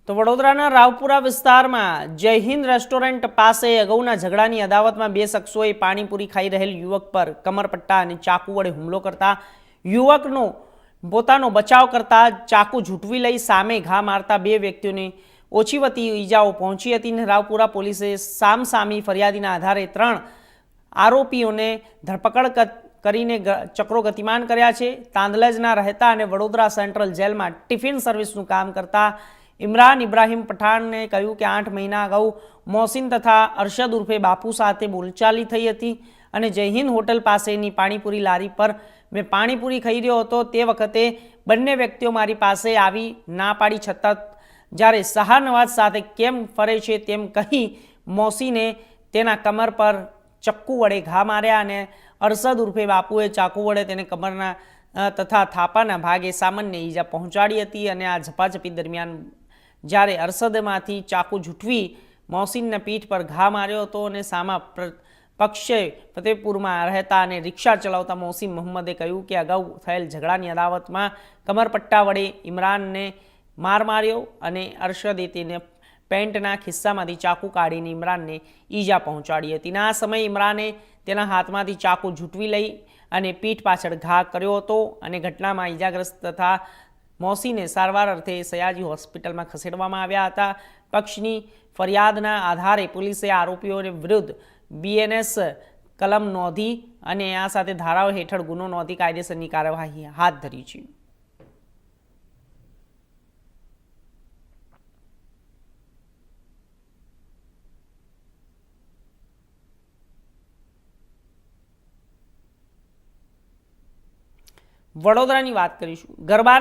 તો વડોદરાના રાવપુરા વિસ્તારમાં જય હિન્દ રેસ્ટોરન્ટ પાસે અગાઉના ઝઘડાની અદાવતમાં બે શખ્સોએ પાણીપુરી ખાઈ રહેલ યુવક પર કમરપટ્ટા અને ચાકુ વડે હુમલો કરતા યુવકનો પોતાનો બચાવ કરતા ચાકુ ઝૂંટવી લઈ સામે ઘા મારતા બે વ્યક્તિઓને ઓછીવતી ઈજાઓ પહોંચી હતી. રાવપુરા પોલીસે સામસામી ફરિયાદીના આધારે 3 આરોપીઓને ધરપકડ કરીને ચક્રો ગતિમાન કર્યા છે. તાંદલજના રહેતા અને વડોદરા સેન્ટ્રલ જેલમાં ટિફિન સર્વિસનું કામ કરતા ઇમરાન ઇબ્રાહિમ પઠાણને કહ્યું કે 8 મહિના અગાઉ મોહસિન તથા અરશદ ઉર્ફે બાપુ સાથે બોલચાલી થઈ હતી અને જય હિન્દ હોટલ પાસેની પાણીપુરી લારી પર મેં પાણીપુરી ખાઈ રહ્યો હતો. તે વખતે બંને વ્યક્તિઓ મારી પાસે આવી ના પાડી છતાં જ્યારે શાહનવાજ સાથે કેમ ફરે છે તેમ કહી મોહસિને તેના કમર પર ચક્કુ વડે ઘા માર્યા અને અરશદ ઉર્ફે બાપુએ ચાકુ વડે તેને કમરના તથા થાપાના ભાગે સામાન્ય ઈજા પહોંચાડી હતી. અને આ ઝપાઝપી દરમિયાન જ્યારે અરશદમાંથી ચાકુ ઝૂંટવી મોહસિનના પીઠ પર ઘા માર્યો હતો અને સામા પક્ષે ફતેપુરમાં રહેતા અને રિક્ષા ચલાવતા મોહસિન મોહમ્મદે કહ્યું કે અગાઉ થયેલ ઝઘડાની અદાવતમાં કમરપટ્ટા વડે ઇમરાનને માર માર્યો અને અરશદે તેને પેન્ટના ખિસ્સામાંથી ચાકુ કાઢીને ઇમરાનને ઈજા પહોંચાડી હતી. આ સમયે ઇમરાને તેના હાથમાંથી ચાકુ ઝૂંટવી લઈ અને પીઠ પાછળ ઘા કર્યો હતો અને ઘટનામાં ઈજાગ્રસ્ત તથા મોહસિને સારવાર અર્થે સયાજી હોસ્પિટલમાં ખસેડવામાં આવ્યા હતા. પક્ષની ફરિયાદના આધારે પોલીસે આરોપીઓને વિરુદ્ધ BNS કલમ નોંધી અને આ સાથે ધારાઓ હેઠળ ગુનો નોંધી કાયદેસરની કાર્યવાહી હાથ ધરી છે. વડોદરાની વાત કરીશું. ગરબા